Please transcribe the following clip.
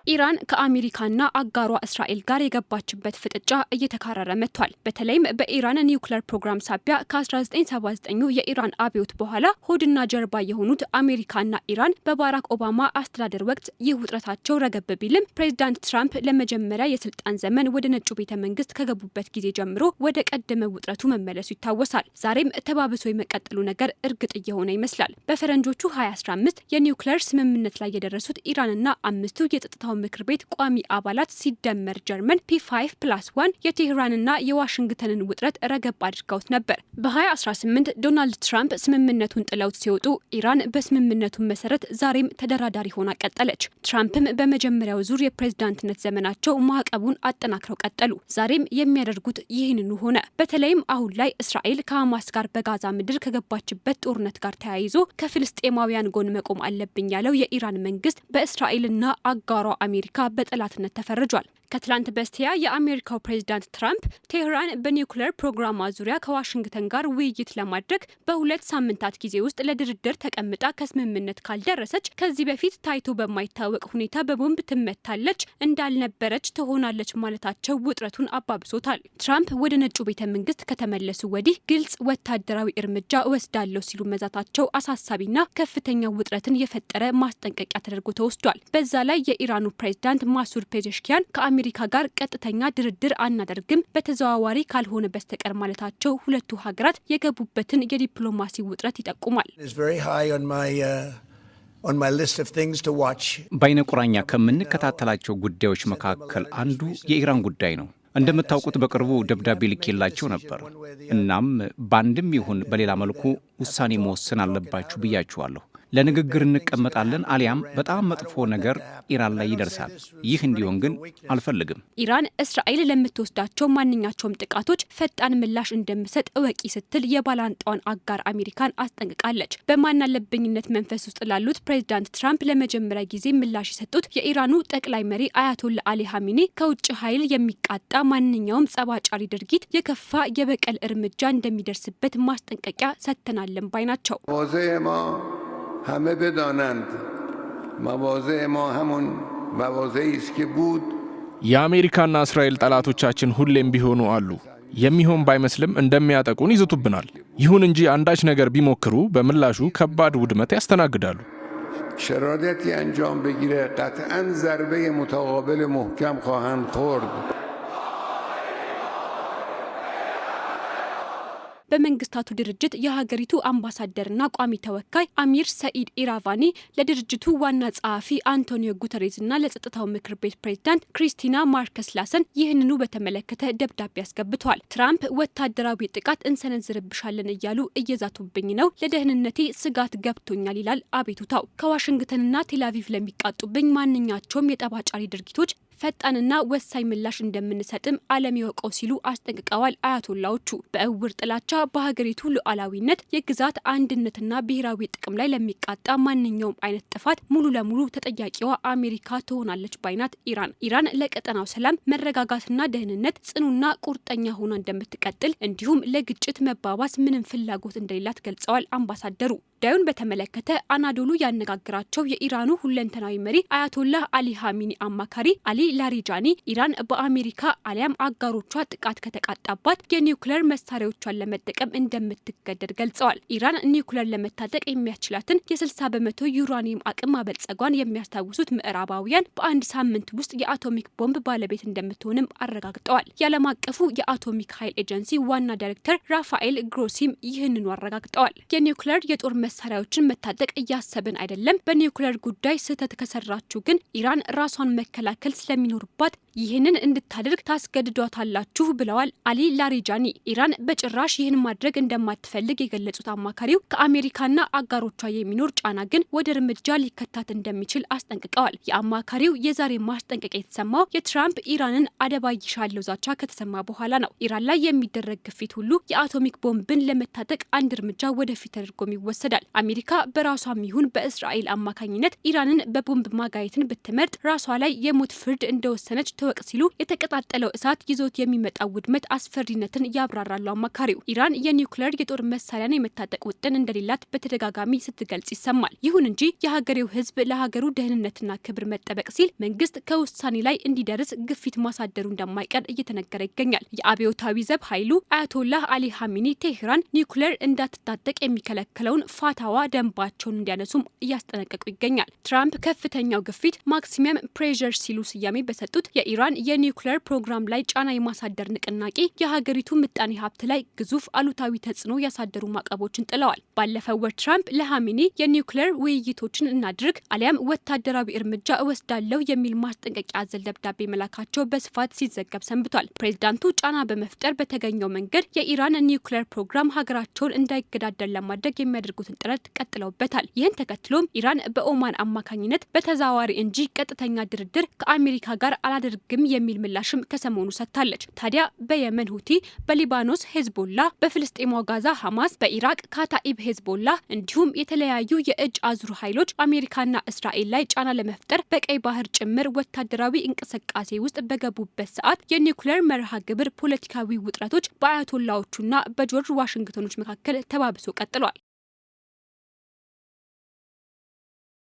ኢራን ከአሜሪካና አጋሯ እስራኤል ጋር የገባችበት ፍጥጫ እየተካረረ መጥቷል። በተለይም በኢራን ኒውክሌር ፕሮግራም ሳቢያ ከ1979 የኢራን አብዮት በኋላ ሆድና ጀርባ የሆኑት አሜሪካና ኢራን በባራክ ኦባማ አስተዳደር ወቅት ይህ ውጥረታቸው ረገብ ቢልም ፕሬዚዳንት ትራምፕ ለመጀመሪያ የስልጣን ዘመን ወደ ነጩ ቤተ መንግስት ከገቡበት ጊዜ ጀምሮ ወደ ቀደመ ውጥረቱ መመለሱ ይታወሳል። ዛሬም ተባብሶ የመቀጠሉ ነገር እርግጥ እየሆነ ይመስላል። በፈረንጆቹ 2015 የኒውክሌር ስምምነት ላይ የደረሱት ኢራንና አምስቱ የጸጥታው ምክር ቤት ቋሚ አባላት ሲደመር ጀርመን P5+1 የቴህራንና የዋሽንግተንን ውጥረት ረገብ አድርገውት ነበር። በ2018 ዶናልድ ትራምፕ ስምምነቱን ጥለውት ሲወጡ ኢራን በስምምነቱ መሰረት ዛሬም ተደራዳሪ ሆና ቀጠለች። ትራምፕም በመጀመሪያው ዙር የፕሬዝዳንትነት ዘመናቸው ማዕቀቡን አጠናክረው ቀጠሉ። ዛሬም የሚያደርጉት ይህንኑ ሆነ። በተለይም አሁን ላይ እስራኤል ከሐማስ ጋር በጋዛ ምድር ከገባችበት ጦርነት ጋር ተያይዞ ከፍልስጤማውያን ጎን መቆም አለብኝ ያለው የኢራን መንግስት በእስራኤልና አጋሯ አሜሪካ በጠላትነት ተፈርጇል። ከትላንት በስቲያ የአሜሪካው ፕሬዝዳንት ትራምፕ ቴህራን በኒውክሌር ፕሮግራሟ ዙሪያ ከዋሽንግተን ጋር ውይይት ለማድረግ በ2 ሳምንታት ጊዜ ውስጥ ለድርድር ተቀምጣ ከስምምነት ካልደረሰች ከዚህ በፊት ታይቶ በማይታወቅ ሁኔታ በቦምብ ትመታለች፣ እንዳልነበረች ትሆናለች ማለታቸው ውጥረቱን አባብሶታል። ትራምፕ ወደ ነጩ ቤተ መንግስት ከተመለሱ ወዲህ ግልጽ ወታደራዊ እርምጃ ወስዳለሁ ሲሉ መዛታቸው አሳሳቢና ከፍተኛ ውጥረትን የፈጠረ ማስጠንቀቂያ ተደርጎ ተወስዷል። በዛ ላይ የኢራኑ ፕሬዝዳንት ማሱድ ፔዜሽኪያን ከአሜሪካ ጋር ቀጥተኛ ድርድር አናደርግም በተዘዋዋሪ ካልሆነ በስተቀር ማለታቸው ሁለቱ ሀገራት የገቡበትን የዲፕሎማሲ ውጥረት ይጠቁማል። በአይነ ቁራኛ ከምንከታተላቸው ጉዳዮች መካከል አንዱ የኢራን ጉዳይ ነው። እንደምታውቁት በቅርቡ ደብዳቤ ልኬላቸው ነበር። እናም በአንድም ይሁን በሌላ መልኩ ውሳኔ መወሰን አለባችሁ ብያችኋለሁ። ለንግግር እንቀመጣለን አሊያም በጣም መጥፎ ነገር ኢራን ላይ ይደርሳል። ይህ እንዲሆን ግን አልፈልግም። ኢራን እስራኤል ለምትወስዳቸው ማንኛቸውም ጥቃቶች ፈጣን ምላሽ እንደምሰጥ እወቂ ስትል የባላንጣዋን አጋር አሜሪካን አስጠንቅቃለች። በማናለብኝነት መንፈስ ውስጥ ላሉት ፕሬዚዳንት ትራምፕ ለመጀመሪያ ጊዜ ምላሽ የሰጡት የኢራኑ ጠቅላይ መሪ አያቶላ አሊ ሀሚኒ ከውጭ ኃይል የሚቃጣ ማንኛውም ጸባጫሪ ድርጊት የከፋ የበቀል እርምጃ እንደሚደርስበት ማስጠንቀቂያ ሰጥተናለን ባይ ናቸው። همه بدانند مواضع ما همون مواضعی است که بود የአሜሪካና እስራኤል ጠላቶቻችን ሁሌም ቢሆኑ አሉ። የሚሆን ባይመስልም እንደሚያጠቁን ይዘቱብናል። ይሁን እንጂ አንዳች ነገር ቢሞክሩ በምላሹ ከባድ ውድመት ያስተናግዳሉ። شرارتی انجام بگیره قطعاً ضربه متقابل محکم خواهند خورد. በመንግስታቱ ድርጅት የሀገሪቱ አምባሳደርና ቋሚ ተወካይ አሚር ሰኢድ ኢራቫኒ ለድርጅቱ ዋና ጸሐፊ አንቶኒዮ ጉተሬዝና ለጸጥታው ምክር ቤት ፕሬዝዳንት ክሪስቲና ማርከስ ላሰን ይህንኑ በተመለከተ ደብዳቤ አስገብተዋል። ትራምፕ ወታደራዊ ጥቃት እንሰነዝርብሻለን እያሉ እየዛቱብኝ ነው፣ ለደህንነቴ ስጋት ገብቶኛል ይላል አቤቱታው። ከዋሽንግተንና ቴልአቪቭ ለሚቃጡብኝ ማንኛቸውም የጠባጫሪ ድርጊቶች ፈጣንና ወሳኝ ምላሽ እንደምንሰጥም ዓለም ይወቀው ሲሉ አስጠንቅቀዋል። አያቶላዎቹ በእውር ጥላቻ በሀገሪቱ ሉዓላዊነት፣ የግዛት አንድነትና ብሔራዊ ጥቅም ላይ ለሚቃጣ ማንኛውም አይነት ጥፋት ሙሉ ለሙሉ ተጠያቂዋ አሜሪካ ትሆናለች ባይናት ኢራን ለቀጠናው ሰላም፣ መረጋጋትና ደህንነት ጽኑና ቁርጠኛ ሆና እንደምትቀጥል እንዲሁም ለግጭት መባባስ ምንም ፍላጎት እንደሌላት ገልጸዋል። አምባሳደሩ ጉዳዩን በተመለከተ አናዶሉ ያነጋግራቸው የኢራኑ ሁለንተናዊ መሪ አያቶላህ አሊ ሀሚኒ አማካሪ አሊ ላሪጃኒ ኢራን በአሜሪካ አሊያም አጋሮቿ ጥቃት ከተቃጣባት የኒውክሌር መሳሪያዎቿን ለመጠቀም እንደምትገደድ ገልጸዋል። ኢራን ኒውክሌር ለመታጠቅ የሚያስችላትን የ60 በመቶ ዩራኒየም አቅም ማበልጸጓን የሚያስታውሱት ምዕራባውያን በአንድ ሳምንት ውስጥ የአቶሚክ ቦምብ ባለቤት እንደምትሆንም አረጋግጠዋል። የዓለም አቀፉ የአቶሚክ ኃይል ኤጀንሲ ዋና ዳይሬክተር ራፋኤል ግሮሲም ይህንኑ አረጋግጠዋል። የኒውክሌር የጦር መሳሪያዎችን መታጠቅ እያሰብን አይደለም። በኒውክሌር ጉዳይ ስህተት ከሰራችሁ ግን ኢራን ራሷን መከላከል ስለሚኖርባት ይህንን እንድታደርግ ታስገድዷታላችሁ ብለዋል አሊ ላሪጃኒ። ኢራን በጭራሽ ይህን ማድረግ እንደማትፈልግ የገለጹት አማካሪው ከአሜሪካና አጋሮቿ የሚኖር ጫና ግን ወደ እርምጃ ሊከታት እንደሚችል አስጠንቅቀዋል። የአማካሪው የዛሬ ማስጠንቀቂያ የተሰማው የትራምፕ ኢራንን አደባይሻለሁ ዛቻ ከተሰማ በኋላ ነው። ኢራን ላይ የሚደረግ ግፊት ሁሉ የአቶሚክ ቦምብን ለመታጠቅ አንድ እርምጃ ወደፊት ተደርጎም ይወሰዳል። አሜሪካ በራሷም ይሁን በእስራኤል አማካኝነት ኢራንን በቦምብ ማጋየትን ብትመርጥ ራሷ ላይ የሞት ፍርድ እንደወሰነች ይወቅ ሲሉ የተቀጣጠለው እሳት ይዞት የሚመጣው ውድመት አስፈሪነትን ያብራራሉ አማካሪው። ኢራን የኒውክሌር የጦር መሳሪያን የመታጠቅ ውጥን እንደሌላት በተደጋጋሚ ስትገልጽ ይሰማል። ይሁን እንጂ የሀገሬው ሕዝብ ለሀገሩ ደህንነትና ክብር መጠበቅ ሲል መንግስት ከውሳኔ ላይ እንዲደርስ ግፊት ማሳደሩ እንደማይቀር እየተነገረ ይገኛል። የአብዮታዊ ዘብ ኃይሉ አያቶላህ አሊ ሀሚኒ ቴህራን ኒውክሌር እንዳትታጠቅ የሚከለክለውን ፋታዋ ደንባቸውን እንዲያነሱም እያስጠነቀቁ ይገኛል። ትራምፕ ከፍተኛው ግፊት ማክሲመም ፕሬዠር ሲሉ ስያሜ በሰጡት የኢራን የኒውክሌር ፕሮግራም ላይ ጫና የማሳደር ንቅናቄ የሀገሪቱ ምጣኔ ሀብት ላይ ግዙፍ አሉታዊ ተጽዕኖ ያሳደሩ ማዕቀቦችን ጥለዋል። ባለፈው ወር ትራምፕ ለሀሚኒ የኒውክሌር ውይይቶችን እናድርግ አሊያም ወታደራዊ እርምጃ እወስዳለሁ የሚል ማስጠንቀቂያ አዘል ደብዳቤ መላካቸው በስፋት ሲዘገብ ሰንብቷል። ፕሬዝዳንቱ ጫና በመፍጠር በተገኘው መንገድ የኢራን ኒውክሌር ፕሮግራም ሀገራቸውን እንዳይገዳደር ለማድረግ የሚያደርጉትን ጥረት ቀጥለውበታል። ይህን ተከትሎም ኢራን በኦማን አማካኝነት በተዘዋዋሪ እንጂ ቀጥተኛ ድርድር ከአሜሪካ ጋር አላደርግም የሚል ምላሽም ከሰሞኑ ሰጥታለች። ታዲያ በየመን ሁቲ፣ በሊባኖስ ሄዝቦላ፣ በፍልስጤሟ ጋዛ ሐማስ፣ በኢራቅ ካታኢብ ሄዝቦላ እንዲሁም የተለያዩ የእጅ አዙር ኃይሎች አሜሪካና እስራኤል ላይ ጫና ለመፍጠር በቀይ ባህር ጭምር ወታደራዊ እንቅስቃሴ ውስጥ በገቡበት ሰዓት የኒውክሌር መርሃ ግብር ፖለቲካዊ ውጥረቶች በአያቶላዎቹና በጆርጅ ዋሽንግተኖች መካከል ተባብሶ ቀጥሏል።